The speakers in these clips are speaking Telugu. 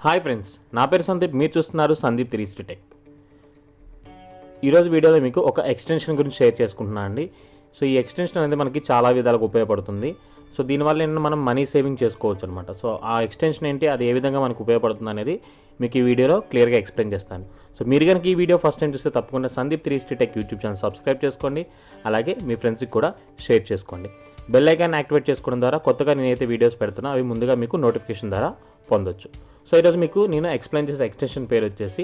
హాయ్ ఫ్రెండ్స్, నా పేరు సందీప్. మీరు చూస్తున్నారు సందీప్ 360 టెక్. ఈరోజు వీడియోలో మీకు ఒక ఎక్స్టెన్షన్ గురించి షేర్ చేసుకుంటున్నాను అండి. సో ఈ ఎక్స్టెన్షన్ అనేది మనకి చాలా విధాలుగా ఉపయోగపడుతుంది. సో దీనివల్ల ఏంటంటే మనం మనీ సేవింగ్ చేసుకోవచ్చు అనమాట. సో ఆ ఎక్స్టెన్షన్ ఏంటి, అది ఏ విధంగా మనకు ఉపయోగపడుతుంది అనేది మీకు ఈ వీడియోలో క్లియర్గా ఎక్స్ప్లెయిన్ చేస్తాను. సో మీరు కనుక ఈ వీడియో ఫస్ట్ టైం చూస్తే తప్పకుండా Sandeep 360 tech YouTube channel subscribe చేసుకోండి. అలాగే మీ ఫ్రెండ్స్కి కూడా షేర్ చేసుకోండి. బెల్ ఐకాన్ యాక్టివేట్ చేసుకోవడం ద్వారా కొత్తగా నేనైతే వీడియోస్ పెడుతున్నా అవి ముందుగా మీకు నోటిఫికేషన్ ద్వారా పొందొచ్చు. సో ఈరోజు మీకు నేను ఎక్స్ప్లెయిన్ చేసే ఎక్స్టెన్షన్ పేరు వచ్చేసి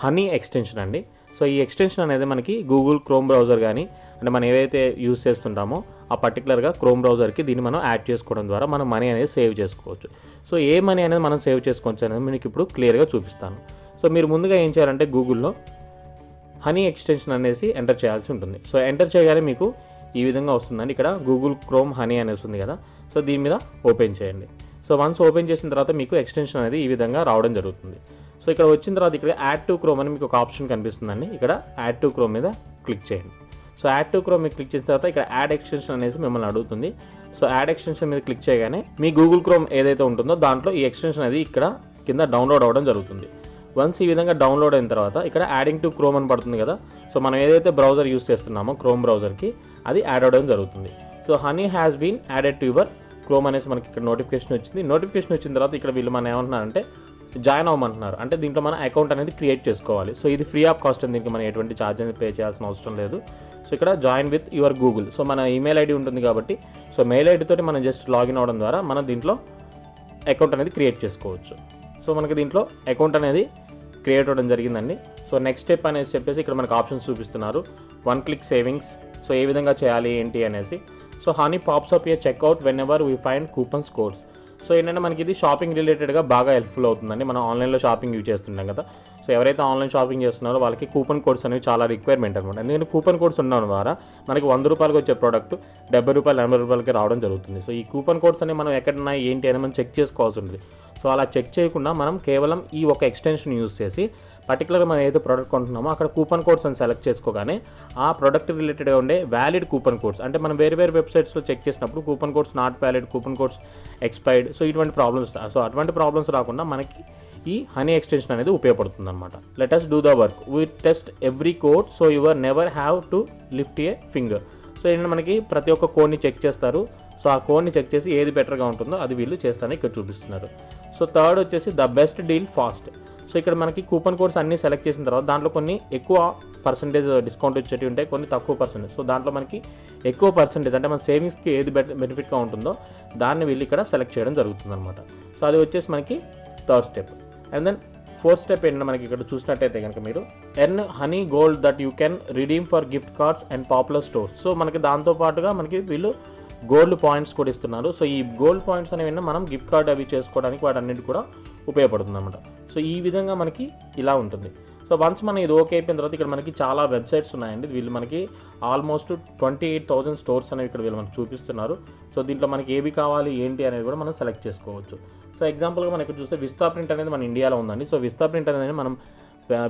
హనీ ఎక్స్టెన్షన్ అండి. సో ఈ ఎక్స్టెన్షన్ అనేది మనకి గూగుల్ క్రోమ్ బ్రౌజర్ కానీ అంటే మనం ఏవైతే యూస్ చేస్తుంటామో ఆ పర్టికులర్గా క్రోమ్ బ్రౌజర్కి దీన్ని మనం యాడ్ చేసుకోవడం ద్వారా మనం మనీ అనేది సేవ్ చేసుకోవచ్చు. సో ఏ మనీ అనేది మనం సేవ్ చేసుకోవచ్చు అనేది మీకు ఇప్పుడు క్లియర్గా చూపిస్తాను. సో మీరు ముందుగా ఏం చేయాలంటే గూగుల్లో హనీ ఎక్స్టెన్షన్ అనేసి ఎంటర్ చేయాల్సి ఉంటుంది. సో ఎంటర్ చేయగానే మీకు ఈ విధంగా వస్తుందండి. ఇక్కడ గూగుల్ క్రోమ్ హనీ అనేది ఉంది కదా, సో దీని మీద ఓపెన్ చేయండి. సో వన్స్ ఓపెన్ చేసిన తర్వాత మీకు ఎక్స్టెన్షన్ అనేది ఈ విధంగా రావడం జరుగుతుంది. సో ఇక్కడ వచ్చిన తర్వాత ఇక్కడ యాడ్ టు క్రోమ్ అని మీకు ఒక ఆప్షన్ కనిపిస్తుందండి. ఇక్కడ యాడ్ టు క్రోమ్ మీద క్లిక్ చేయండి. సో యాడ్ టు క్రోమ్ మీద క్లిక్ చేసిన తర్వాత ఇక్కడ యాడ్ ఎక్స్టెన్షన్ అనేసి మిమ్మల్ని అడుగుతుంది. సో యాడ్ ఎక్స్టెన్షన్ మీద క్లిక్ చేయగానే మీ గూగుల్ క్రోమ్ ఏదైతే ఉంటుందో దాంట్లో ఈ ఎక్స్టెన్షన్ అనేది ఇక్కడ కింద డౌన్లోడ్ అవ్వడం జరుగుతుంది. వన్స్ ఈ విధంగా డౌన్లోడ్ అయిన తర్వాత ఇక్కడ యాడింగ్ టు క్రోమ్ అని పడుతుంది కదా, సో మనం ఏదైతే బ్రౌజర్ యూస్ చేస్తున్నామో క్రోమ్ బ్రౌజర్కి అది యాడ్ అవ్వడం జరుగుతుంది. So Honey has been added to your Chrome అనేసి మనకి ఇక్కడ నోటిఫికేషన్ వచ్చింది. నోటిఫికేషన్ వచ్చిన తర్వాత ఇక్కడ వీళ్ళు మనం ఏమంటున్నారంటే జాయిన్ అవ్వమంటున్నారు. అంటే దీంట్లో మన అకౌంట్ అనేది క్రియేట్ చేసుకోవాలి. సో ఇది ఫ్రీ ఆఫ్ కాస్ట్ అని, దీనికి మనం ఎటువంటి ఛార్జ్ అనేది పే చేయాల్సిన అవసరం లేదు. సో ఇక్కడ join with your Google, so మన ఈమెయిల్ ఐడి ఉంటుంది కాబట్టి సో మెయిల్ ఐడి తోటి మనం జస్ట్ లాగిన్ అవ్వడం ద్వారా మనం దీంట్లో అకౌంట్ అనేది క్రియేట్ చేసుకోవచ్చు. సో మనకి దీంట్లో అకౌంట్ అనేది క్రియేట్ అవ్వడం జరిగిందండి. సో నెక్స్ట్ స్టెప్ అనేసి చెప్పేసి ఇక్కడ మనకు ఆప్షన్స్ చూపిస్తున్నారు. 1 క్లిక్ సేవింగ్స్, సో ఏ విధంగా చేయాలి ఏంటి అనేసి. So Honey pops up a checkout whenever we find coupons codes. So ఏంటంటే మనకి ఇది షాపింగ్ రిలేటెడ్గా బాగా హెల్ప్ఫుల్ అవుతుందండి. మనం ఆన్లైన్లో షాపింగ్ యూజ్ చేస్తుంటాం కదా, సో ఎవరైతే ఆన్లైన్ షాపింగ్ చేస్తున్నారో వాళ్ళకి కూపన్ కోడ్స్ అనేవి చాలా రిక్వైర్మెంట్ అనమాట. ఎందుకంటే కూపన్ కోడ్స్ ఉండడం ద్వారా మనకి 100 రూపాయలకి వచ్చే ప్రోడక్ట్ 70 రూపాయలు 80 రూపాయలకి రావడం జరుగుతుంది. సో ఈ కూపన్ కోడ్స్ అనేవి మనం ఎక్కడున్నాయి ఏంటి అని మనం చెక్ చేసుకోవాల్సి ఉంటుంది. సో అలా చెక్ చేయకుండా మనం కేవలం ఈ ఒక ఎక్స్టెన్షన్ యూజ్ చేసి పర్టికులర్గా మనం ఏదైతే ప్రోడక్ట్ కొంటున్నామో అక్కడ కూపన్ కోడ్స్ అని సెలెక్ట్ చేసుకోగానే ఆ ప్రోడక్ట్ రిలేటెడ్గా ఉండే వ్యాలిడ్ కూపన్ కోడ్స్, అంటే మనం వేరే వెబ్సైట్స్లో చెక్ చేసినప్పుడు coupon codes not valid, coupon codes expired, so ఇటువంటి ప్రాబ్లమ్స్. సో అటువంటి ప్రాబ్లమ్స్ రాకుండా మనకి ఈ హనీ ఎక్స్టెన్షన్ అనేది ఉపయోగపడుతుంది అనమాట. Let us do the work, we test every code so your never have to lift A finger. So ఏంటంటే మనకి ప్రతి ఒక్క కోడ్ని చెక్ చేస్తారు. సో ఆ కోడ్ని చెక్ చేసి ఏది బెటర్గా ఉంటుందో అది వీళ్ళు చేస్తారని ఇక్కడ చూపిస్తున్నారు. సో థర్డ్ వచ్చేసి the best deal fast. So ఇక్కడ మనకి కూపన్ కోడ్స్ అన్నీ సెలెక్ట్ చేసిన తర్వాత దాంట్లో కొన్ని ఎక్కువ పర్సెంటేజ్ డిస్కౌంట్ వచ్చేవి ఉంటాయి, కొన్ని తక్కువ పర్సెంటేజ్. సో దాంట్లో మనకి ఎక్కువ పర్సెంటేజ్ అంటే మన సేవింగ్స్కి ఏది బెనిఫిట్గా ఉంటుందో దాన్ని వీళ్ళు ఇక్కడ సెలెక్ట్ చేయడం జరుగుతుంది అనమాట. సో అది వచ్చేసి మనకి third step. And then fourth step ఏంటంటే మనకి ఇక్కడ చూసినట్టయితే కనుక మీరు earn Honey gold that you can redeem for gift cards and popular stores. So మనకి దాంతోపాటుగా మనకి వీళ్ళు గోల్డ్ పాయింట్స్ కూడా ఇస్తున్నారు. సో ఈ గోల్డ్ పాయింట్స్ అనేవి మనం గిఫ్ట్ కార్డ్ అవి చేసుకోవడానికి వాటన్నిటి కూడా ఉపయోగపడుతుంది అనమాట. సో ఈ విధంగా మనకి ఇలా ఉంటుంది. సో వన్స్ మనం ఇది ఓకే అయిపోయిన తర్వాత ఇక్కడ మనకి చాలా వెబ్సైట్స్ ఉన్నాయండి. వీళ్ళు మనకి ఆల్మోస్ట్ 28,000 స్టోర్స్ అనేవి ఇక్కడ వీళ్ళు మనకు చూపిస్తున్నారు. సో దీంట్లో మనకి ఏవి కావాలి ఏంటి అనేది కూడా మనం సెలెక్ట్ చేసుకోవచ్చు. సో ఎగ్జాంపుల్గా మనకి చూస్తే విస్తా ప్రింట్ అనేది మన ఇండియాలో ఉందండి. సో విస్తా ప్రింట్ అనేది మనం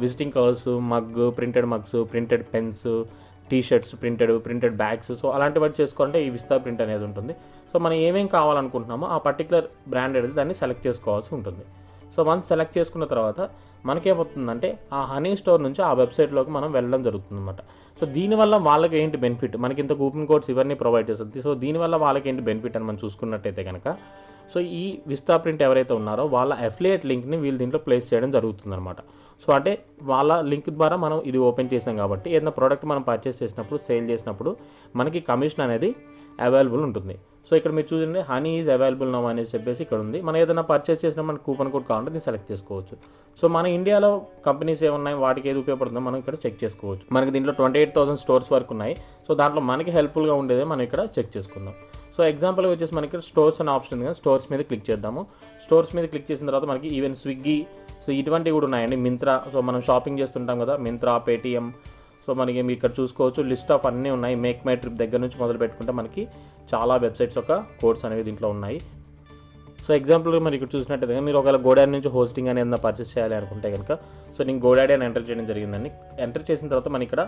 visiting cards, mug, printed mugs, printed pens, T shirts, printed bags, so అలాంటి వాటి చేసుకోవాలంటే ఈ విస్తా ప్రింట్ అనేది ఉంటుంది. సో మనం ఏమేం కావాలనుకుంటున్నామో ఆ పర్టికులర్ బ్రాండ్ అనేది దాన్ని సెలెక్ట్ చేసుకోవాల్సి ఉంటుంది. సో వన్స్ సెలెక్ట్ చేసుకున్న తర్వాత మనకేమవుతుందంటే ఆ హనీ స్టోర్ నుంచి ఆ వెబ్సైట్లోకి మనం వెళ్ళడం జరుగుతుంది అనమాట. సో దీనివల్ల వాళ్ళకి ఏంటి బెనిఫిట్, మనకి ఇంత కూపన్ కోడ్స్ ఇవన్నీ ప్రొవైడ్ చేస్తుంది. సో దీనివల్ల వాళ్ళకి ఏంటి బెనిఫిట్ అని మనం చూసుకున్నట్టయితే కనుక సో ఈ విస్తా ప్రింట్ ఎవరైతే ఉన్నారో వాళ్ళ అఫిలియేట్ లింక్ని వీళ్ళు దీంట్లో ప్లేస్ చేయడం జరుగుతుంది అనమాట. సో అంటే వాళ్ళ లింక్ ద్వారా మనం ఇది ఓపెన్ చేసాం కాబట్టి ఏదైనా ప్రోడక్ట్ మనం పర్చేస్ చేసినప్పుడు, సేల్ చేసినప్పుడు మనకి కమిషన్ అనేది అవైలబుల్ ఉంటుంది. సో ఇక్కడ మీరు చూడండి హనీ ఈజ్ అవైలబుల్ నౌ అనేసి చెప్పేసి ఇక్కడ ఉంది. మనం ఏదైనా పర్చేస్ చేసినా మనకు కూపన్ కోడ్ కావాలంటే దీన్ని సెలెక్ట్ చేసుకోవచ్చు. సో మన ఇండియాలో కంపెనీస్ ఏమున్నాయి, వాటికి ఏది ఉపయోగపడుతుందో మనం ఇక్కడ చెక్ చేసుకోవచ్చు. మనకి దీంట్లో 28,000 స్టోర్స్ వరకు ఉన్నాయి. సో దాంట్లో మనకి హెల్ప్ఫుల్గా ఉండేదే మనం ఇక్కడ చెక్ చేసుకుందాం. సో ఎగ్జాంపుల్గా వచ్చేసి మనకి స్టోర్స్ అనే ఆప్షన్ ఉంది కదా, స్టోర్స్ మీద క్లిక్ చేద్దాము. స్టోర్స్ మీద క్లిక్ చేసిన తర్వాత మనకి ఈవెన్ స్విగ్గీ, సో ఇటువంటివి కూడా ఉన్నాయండి. మింత్రా, సో మనం షాపింగ్ చేస్తుంటాం కదా, మింత్రా, పేటిఎం, సో మనకి మీరు ఇక్కడ చూసుకోవచ్చు లిస్ట్ ఆఫ్ అన్నీ ఉన్నాయి. మేక్ మై ట్రిప్ దగ్గర నుంచి మొదలు పెట్టుకుంటే మనకి చాలా వెబ్సైట్స్ యొక్క కోడ్స్ అనేవి దీంట్లో ఉన్నాయి. సో ఎగ్జాంపుల్గా మరి ఇక్కడ చూసినట్టయితే మీరు ఒకవేళ గోడాడీ నుంచి హోస్టింగ్ అనేది ఏదైనా పర్చేస్ చేయాలి అనుకుంటే కనుక సో నేను గోడాడీ అని ఎంటర్ చేయడం జరిగిందండి. ఎంటర్ చేసిన తర్వాత మన ఇక్కడ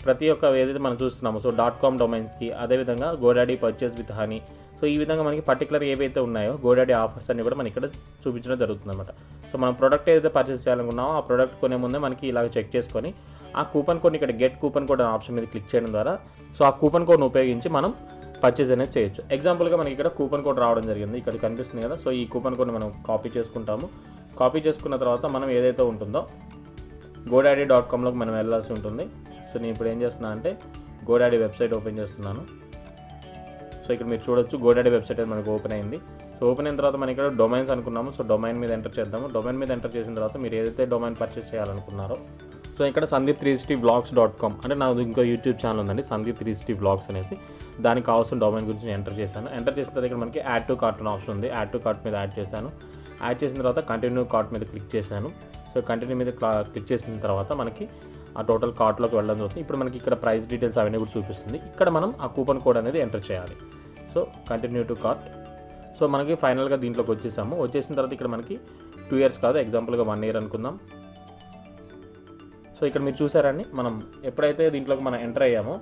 ప్రతి ఒక్క ఏదైతే మనం చూస్తున్నామో సో .com డొమైన్స్కి, అదేవిధంగా GoDaddy purchase with honey, so ఈ విధంగా మనకి పర్టికులర్ ఏవైతే ఉన్నాయో గోడాడీ ఆఫర్స్ అన్ని కూడా మనకి ఇక్కడ చూపించడం జరుగుతుంది అనమాట. సో మనం ప్రోడక్ట్ ఏదైతే పర్చేస్ చేయాలనుకున్నామో ఆ ప్రోడక్ట్ కొనే ముందే మనకి ఇలాగ చెక్ చేసుకొని ఆ కూపన్ కోడ్ని ఇక్కడ గెట్ కూపన్ కోడ్ అనే ఆప్షన్ మీద క్లిక్ చేయడం ద్వారా సో ఆ కూపన్ కోడ్ని ఉపయోగించి మనం పర్చేస్ అనేది చేయొచ్చు. ఎగ్జాంపుల్గా మనకి ఇక్కడ కూపన్ కోడ్ రావడం జరిగింది, ఇక్కడ కనిపిస్తుంది కదా. సో ఈ కూపన్ కోడ్ని మనం కాపీ చేసుకుంటాము. కాపీ చేసుకున్న తర్వాత మనం ఏదైతే ఉంటుందో godaddy.comలోకి మనం వెళ్ళాల్సి ఉంటుంది. సో నేను ఇప్పుడు ఏం చేస్తున్నా అంటే గోడాడీ వెబ్సైట్ ఓపెన్ చేస్తున్నాను. సో ఇక్కడ మీరు చూడొచ్చు గోడాడీ వెబ్సైట్ అనేది మనకు ఓపెన్ అయింది. సో ఓపెన్ అయిన తర్వాత మనం ఇక్కడ డొమైన్స్ అనుకున్నాము. సో డొమైన్ మీద ఎంటర్ చేద్దాము. డొమైన్ మీద ఎంటర్ చేసిన తర్వాత మీరు ఏదైతే డొమైన్ పర్చేస్ చేయాలనుకున్నారో సో ఇక్కడ sandeep360vlogs.com అంటే నాకు ఇంకో యూట్యూబ్ ఛానల్ ఉందండి, sandeep360vlogs అనేసి. దానికి కావాల్సిన డొమైన్ గురించి నేను ఎంటర్ చేశాను. ఎంటర్ చేసిన తర్వాత ఇక్కడ మనకి యాడ్ టు కార్ట్ అనే ఆప్షన్ ఉంది. యాడ్ టు కార్ట్ మీద యాడ్ చేశాను. యాడ్ చేసిన తర్వాత కంటిన్యూ కార్ట్ మీద క్లిక్ చేశాను. సో కంటిన్యూ మీద క్లిక్ చేసిన తర్వాత మనకి ఆ టోటల్ కార్ట్లోకి వెళ్ళడం జరుగుతుంది. ఇప్పుడు మనకి ఇక్కడ ప్రైస్ డీటెయిల్స్ అవన్నీ కూడా చూపిస్తుంది. ఇక్కడ మనం ఆ కూపన్ కోడ్ అనేది ఎంటర్ చేయాలి. So continue to cart. So మనకి ఫైనల్గా దీంట్లోకి వచ్చేసాము. వచ్చేసిన తర్వాత ఇక్కడ మనకి 2 years కాదు, ఎగ్జాంపుల్గా 1 year అనుకుందాం. సో ఇక్కడ మీరు చూసారండి, మనం ఎప్పుడైతే దీంట్లోకి మనం ఎంటర్ అయ్యామో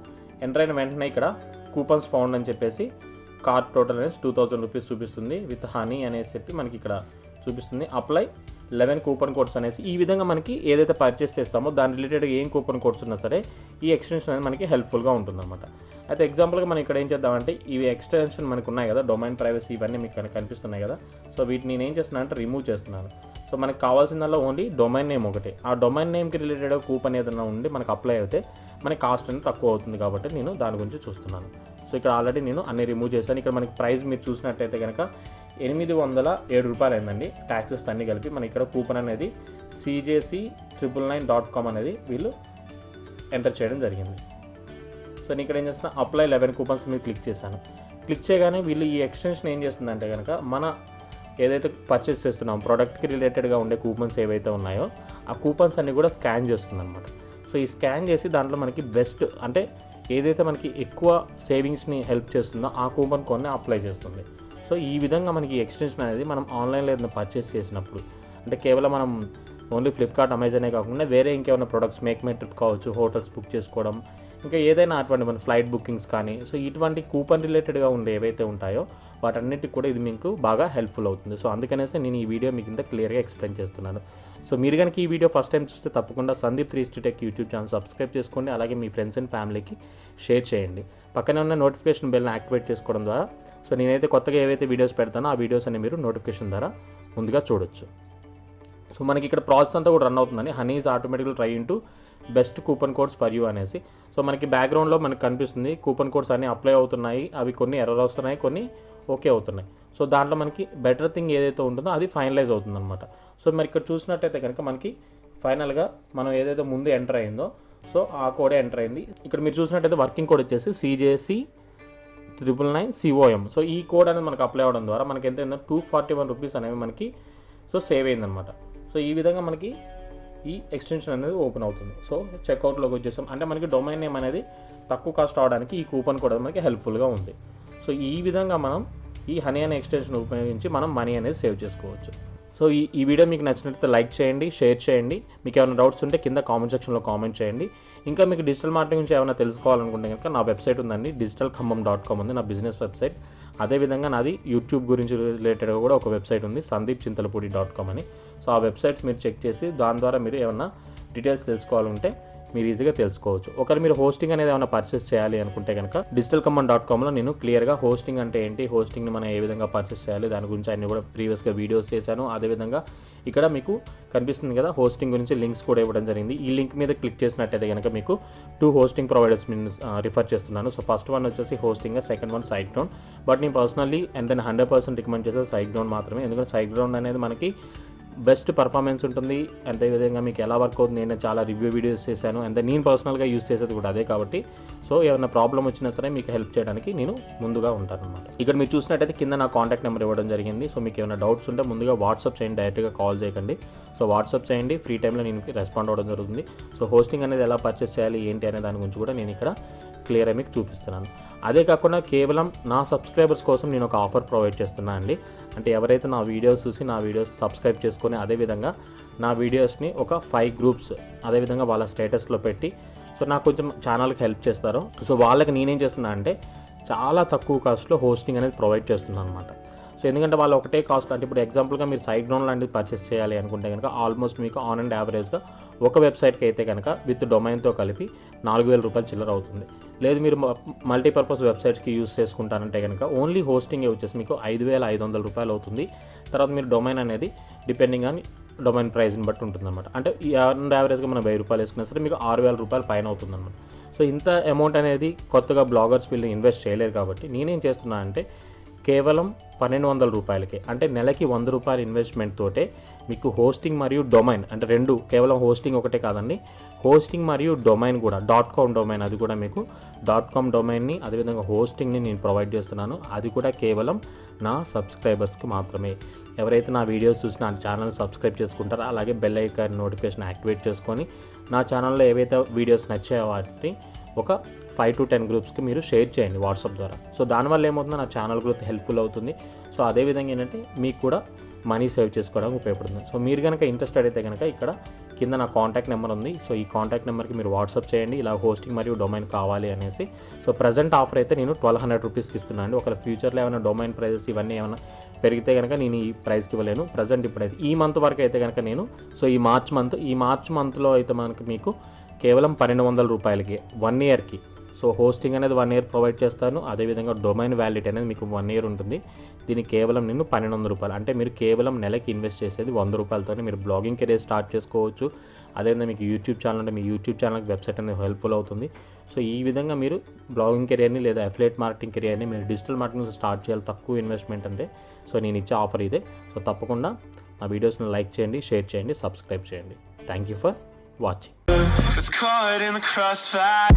ఎంటర్ అయిన వెంటనే ఇక్కడ కూపన్స్ ఫౌండ్ అని చెప్పేసి కార్ట్ టోటల్ అనేది 2000 రూపీస్ చూపిస్తుంది విత్ హనీ అనేసి చెప్పి మనకి ఇక్కడ చూపిస్తుంది. అప్లై 11 కూపన్ కోడ్స్ అనేసి ఈ విధంగా మనకి ఏదైతే పర్చేస్ చేస్తామో దాని రిలేటెడ్గా ఏం కూపన్ కోడ్స్ ఉన్నా సరే ఈ ఎక్స్టెన్షన్ అనేది మనకి హెల్ప్ఫుల్గా ఉంటుందన్నమాట. అయితే ఎగ్జాంపుల్గా మనం ఇక్కడ ఏం చేద్దామంటే ఇవి ఎక్స్టెన్షన్ మనకు ఉన్నాయి కదా, డొమైన్ ప్రైవసీ ఇవన్నీ మీకు కనిపిస్తున్నాయి కదా. సో వీటిని నేను ఏం చేస్తున్నాను అంటే రిమూవ్ చేస్తున్నాను. సో మనకు కావాల్సిందల్లా ఓన్లీ డొమైన్ నేమ్ ఒకటే. ఆ డొమైన్ నేమ్కి రిలేటెడ్ కూపన్ ఏదైనా ఉండి మనకు అప్లై అయితే మనకి కాస్ట్ అనేది తక్కువ అవుతుంది కాబట్టి నేను దాని గురించి చూస్తున్నాను. సో ఇక్కడ ఆల్రెడీ నేను అన్ని రిమూవ్ చేశాను. ఇక్కడ మనకి ప్రైస్ మీరు చూసినట్టయితే కనుక 807 అయిందండి, ట్యాక్సెస్ అన్నీ కలిపి. మనకి ఇక్కడ కూపన్ అనేది CJC999.com అనేది వీళ్ళు ఎంటర్ చేయడం జరిగింది. సో నేను ఇక్కడ ఏం చేస్తున్నా అప్లై 11 కూపన్స్ మీద క్లిక్ చేశాను. క్లిక్ చేయగానే వీళ్ళు ఈ ఎక్స్టెన్షన్ ఏం చేస్తుందంటే కనుక మన ఏదైతే పర్చేస్ చేస్తున్నాం ప్రోడక్ట్కి రిలేటెడ్గా ఉండే కూపన్స్ ఏవైతే ఉన్నాయో ఆ కూపన్స్ అన్నీ కూడా స్కాన్ చేస్తుంది అనమాట. సో ఈ స్కాన్ చేసి దాంట్లో మనకి బెస్ట్ అంటే ఏదైతే మనకి ఎక్కువ సేవింగ్స్ని హెల్ప్ చేస్తుందో ఆ కూపన్ కోడ్ని అప్లై చేస్తుంది. సో ఈ విధంగా మనకి ఎక్స్టెన్షన్ అనేది మనం ఆన్లైన్లో ఏదైనా పర్చేస్ చేసినప్పుడు అంటే కేవలం మనం ఓన్లీ ఫ్లిప్కార్ట్ అమెజానే కాకుండా వేరే ఇంకేమైనా ప్రొడక్ట్స్ మేక్ మై ట్రిప్ కావచ్చు, హోటల్స్ బుక్ చేసుకోవడం, ఇంకా ఏదైనా అటువంటి మన ఫ్లైట్ బుకింగ్స్ కానీ సో ఇటువంటి కూపన్ రిలేటెడ్గా ఉండే ఏవైతే ఉంటాయో వాటన్నిటికి కూడా ఇది మీకు బాగా హెల్ప్ఫుల్ అవుతుంది. సో అందుకనేసి నేను ఈ వీడియో మీకు ఇంత క్లియర్గా ఎక్స్ప్లెయిన్ చేస్తున్నాను. సో మీరు కనుక ఈ వీడియో ఫస్ట్ టైం చూస్తే తప్పకుండా Sandeep360 యూట్యూబ్ ఛానల్ సబ్స్క్రైబ్ చేసుకోండి. అలాగే మీ ఫ్రెండ్స్ అండ్ ఫ్యామిలీకి షేర్ చేయండి. పక్కనే ఉన్న నోటిఫికేషన్ బెల్ని యాక్టివేట్ చేసుకోవడం ద్వారా సో నేనైతే కొత్తగా ఏవైతే వీడియోస్ పెడతానో ఆ వీడియోస్ అన్ని మీరు నోటిఫికేషన్ ద్వారా ముందుగా చూడొచ్చు. సో మనకి ఇక్కడ ప్రాసెస్ అంతా కూడా రన్ అవుతుందని హనీ ఈజ్ ఆటోమేటిక్గా try into best coupon codes for you అనేసి. సో మనకి బ్యాక్గ్రౌండ్లో మనకు కనిపిస్తుంది కూపన్ కోడ్స్ అన్నీ అప్లై అవుతున్నాయి, అవి కొన్ని ఎర్రర్ వస్తున్నాయి, కొన్ని ఓకే అవుతున్నాయి. సో దాంట్లో మనకి బెటర్ థింగ్ ఏదైతే ఉంటుందో అది ఫైనలైజ్ అవుతుంది అనమాట. సో మరి ఇక్కడ చూసినట్టయితే కనుక మనకి ఫైనల్గా మనం ఏదైతే ముందు ఎంటర్ అయిందో సో ఆ కోడే ఎంటర్ అయింది. ఇక్కడ మీరు చూసినట్టయితే వర్కింగ్ కోడ్ వచ్చేసి CJC999COM. సో ఈ కోడ్ అనేది మనకు అప్లై అవ్వడం ద్వారా మనకి ఎంత అయిందో 241 రూపీస్ అనేవి మనకి సో సేవ్ అయిందనమాట. సో ఈ విధంగా మనకి ఈ ఎక్స్టెన్షన్ అనేది ఓపెన్ అవుతుంది. సో చెక్అవుట్లోకి వచ్చేసాం అంటే మనకి డొమైన్ నేమ్ అనేది తక్కువ కాస్ట్ అవడానికి ఈ కూపన్ కోడ్ మనకి హెల్ప్ఫుల్గా ఉంది. సో ఈ విధంగా మనం ఈ హనీ అనే ఎక్స్టెన్షన్ ఉపయోగించి మనం మనీ అనేది సేవ్ చేసుకోవచ్చు. సో ఈ వీడియో మీకు నచ్చినట్లయితే లైక్ చేయండి, షేర్ చేయండి. మీకు ఏమైనా డౌట్స్ ఉంటే కింద కామెంట్ సెక్షన్లో కామెంట్ చేయండి. ఇంకా మీకు డిజిటల్ మార్కెటింగ్ గురించి ఏమైనా తెలుసుకోవాలనుకుంటే కనుక నా వెబ్సైట్ ఉందండి, digitalkhambam.com ఉంది, నా బిజినెస్ వెబ్సైట్. అదేవిధంగా నాది యూట్యూబ్ గురించి రిలేటెడ్గా కూడా ఒక వెబ్సైట్ ఉంది, sandeepchintalapudi.com అని. సో ఆ వెబ్సైట్స్ మీరు చెక్ చేసి దాని ద్వారా మీరు ఏమన్నా డీటెయిల్స్ తెలుసుకోవాలంటే మీరు ఈజీగా తెలుసుకోవచ్చు. ఒకవేళ మీరు హోస్టింగ్ అనేది ఏమైనా పర్చేస్ చేయాలి అనుకుంటే కనుక digitalkhambam.comలో నేను క్లియర్గా హోస్టింగ్ అంటే ఏంటి, హోస్టింగ్ని మనం ఏ విధంగా పర్చేస్ చేయాలి దాని గురించి అన్ని కూడా ప్రీవియస్గా వీడియోస్ చేశాను. అదేవిధంగా ఇక్కడ మీకు కనిపిస్తుంది కదా హోస్టింగ్ గురించి లింక్స్ కూడా ఇవ్వడం జరిగింది. ఈ లింక్ మీద క్లిక్ చేసినట్టయితే కనుక మీకు 2 హోస్టింగ్ ప్రొవైడర్స్ రిఫర్ చేస్తున్నాను. సో ఫస్ట్ వన్ వచ్చేసి hosting, second one SiteGround. But నేను పర్సనల్లీ అండ్ దెన్ 100% రికమెండ్ చేసేది SiteGround మాత్రమే. ఎందుకంటే SiteGround అనేది మనకి బెస్ట్ పర్ఫార్మెన్స్ ఉంటుంది. అంతేవిధంగా మీకు ఎలా వర్క్ అవుతుంది నేను చాలా రివ్యూ వీడియోస్ చేశాను. అండ్ నేను పర్సనల్గా యూస్ చేసేది కూడా అదే కాబట్టి సో ఏమైనా ప్రాబ్లం వచ్చినా సరే మీకు హెల్ప్ చేయడానికి నేను ముందుగా ఉంటాను అనమాట. ఇక్కడ మీరు చూసినట్టయితే కింద నా కాంటాక్ట్ నెంబర్ ఇవ్వడం జరిగింది. సో మీకు ఏమైనా డౌట్స్ ఉంటే ముందుగా వాట్సాప్ చేయండి, డైరెక్ట్గా కాల్ చేయకండి. సో వాట్సాప్ చేయండి, ఫ్రీ టైంలో నేను రెస్పాండ్ అవ్వడం జరుగుతుంది. సో హోస్టింగ్ అనేది ఎలా పర్చేస్ చేయాలి ఏంటి అనే దాని గురించి కూడా నేను ఇక్కడ క్లియర్గా మీకు చూపిస్తున్నాను. అదే కాకుండా కేవలం నా సబ్స్క్రైబర్స్ కోసం నేను ఒక ఆఫర్ ప్రొవైడ్ చేస్తున్నాను అండి. అంటే ఎవరైతే నా వీడియోస్ చూసి నా వీడియోస్ సబ్స్క్రైబ్ చేసుకొని అదేవిధంగా నా వీడియోస్ని ఒక 5 గ్రూప్స్ అదేవిధంగా వాళ్ళ స్టేటస్లో పెట్టి సో నాకు కొంచెం ఛానల్కి హెల్ప్ చేస్తారు. సో వాళ్ళకి నేనేం చేస్తున్నా అంటే చాలా తక్కువ కాస్ట్లో హోస్టింగ్ అనేది ప్రొవైడ్ చేస్తున్నాను అనమాట. సో ఎందుకంటే వాళ్ళు ఒకటే కాస్ట్, అంటే ఇప్పుడు ఎగ్జాంపుల్గా మీరు సైట్ గ్రౌండ్ లాంటిది పర్చేస్ చేయాలి అనుకుంటే కనుక ఆల్మోస్ట్ మీకు ఆన్ అండ్ యావరేజ్గా ఒక వెబ్సైట్కి అయితే కనుక విత్ డొమైన్తో కలిపి 4,000 రూపాయలు చిల్లర అవుతుంది. లేదు మీరు మల్టీపర్పస్ వెబ్సైట్స్కి యూస్ చేసుకుంటారంటే కనుక ఓన్లీ హోస్టింగ్ వచ్చేసి మీకు 5,500 రూపాయలు అవుతుంది. తర్వాత మీరు డొమైన్ అనేది డిపెండింగ్ ఆన్ డొమైన్ ప్రైస్ని బట్టి ఉంటుందన్నమాట. అంటే ఈ ఆన్ యావరేజ్గా మనం 1,000 రూపాయలు వేసుకున్నా సరే మీకు 6,000 రూపాయలు పైన అవుతుందన్నమాట. సో ఇంత అమౌంట్ అనేది కొత్తగా బ్లాగర్స్ వీళ్ళు ఇన్వెస్ట్ చేయలేరు కాబట్టి నేనేం చేస్తున్నా అంటే కేవలం 1,200 రూపాయలకే, అంటే నెలకి 100 రూపాయల ఇన్వెస్ట్మెంట్ తోటే మీకు హోస్టింగ్ మరియు డొమైన్, అంటే రెండు, కేవలం హోస్టింగ్ ఒకటే కాదండి, హోస్టింగ్ మరియు డొమైన్ కూడా .com డొమైన్, అది కూడా మీకు .com డొమైన్ని అదేవిధంగా హోస్టింగ్ని నేను ప్రొవైడ్ చేస్తున్నాను. అది కూడా కేవలం నా సబ్స్క్రైబర్స్కి మాత్రమే. ఎవరైతే నా వీడియోస్ చూసి నా ఛానల్ సబ్స్క్రైబ్ చేసుకుంటారో అలాగే బెల్ ఐకాన్ నోటిఫికేషన్ యాక్టివేట్ చేసుకొని నా ఛానల్లో ఏవైతే వీడియోస్ నచ్చాయో వాటిని ఒక 5 to 10 గ్రూప్స్కి మీరు షేర్ చేయండి వాట్సాప్ ద్వారా. సో దానివల్ల ఏమవుతుందో నా ఛానల్ గ్రోత్ హెల్ప్ఫుల్ అవుతుంది. సో అదేవిధంగా ఏంటంటే మీకు కూడా మనీ సేవ్ చేసుకోవడానికి ఉపయోగపడుతుంది. సో మీరు కనుక ఇంట్రెస్టెడ్ అయితే కనుక ఇక్కడ కింద నా కాంటాక్ట్ నెంబర్ ఉంది. సో ఈ కాంటాక్ట్ నెంబర్కి మీరు వాట్సాప్ చేయండి ఇలా హోస్టింగ్ మరియు డొమైన్ కావాలి అనేసి. సో ప్రజెంట్ ఆఫర్ అయితే నేను 1,200 రూపీస్కి ఇస్తున్నాను. ఒకవేళ ఫ్యూచర్లో ఏమైనా డొమైన్ ప్రైజెస్ ఇవన్నీ ఏమైనా పెరిగితే కనుక నేను ఈ ప్రైస్కి ఇవ్వలేను. ప్రజెంట్ ఇప్పుడైతే ఈ మంత్ వరకు అయితే కనుక నేను, సో ఈ మార్చ్ మంత్లో అయితే మనకి మీకు కేవలం 1,200 రూపాయలకి 1 ఇయర్కి. సో హోస్టింగ్ అనేది 1 ఇయర్ ప్రొవైడ్ చేస్తాను. అదేవిధంగా డొమైన్ వ్యాలిడిటీ అనేది మీకు 1 ఇయర్ ఉంటుంది. దీనికి కేవలం నేను 1,200 రూపాయలు, అంటే మీరు కేవలం నెలకి ఇన్వెస్ట్ చేసేది 100 రూపాయలతోనే మీరు బ్లాగింగ్ కెరీర్ స్టార్ట్ చేసుకోవచ్చు. అదేవిధంగా మీకు యూట్యూబ్ ఛానల్ అంటే మీ యూట్యూబ్ ఛానల్కి వెబ్సైట్ అనేది హెల్ప్ఫుల్ అవుతుంది. సో ఈ విధంగా మీరు బ్లాగింగ్ కెరియర్ని లేదా అఫిలియేట్ మార్కెటింగ్ కెరియర్ని మీరు డిజిటల్ మార్కెటింగ్ స్టార్ట్ చేయాలి తక్కువ ఇన్వెస్ట్మెంట్ అంటే. సో నేను ఇచ్చే ఆఫర్ ఇదే. సో తప్పకుండా నా వీడియోస్ని లైక్ చేయండి, షేర్ చేయండి, సబ్స్క్రైబ్ చేయండి. Thank you for watching. It's caught in the crossfire.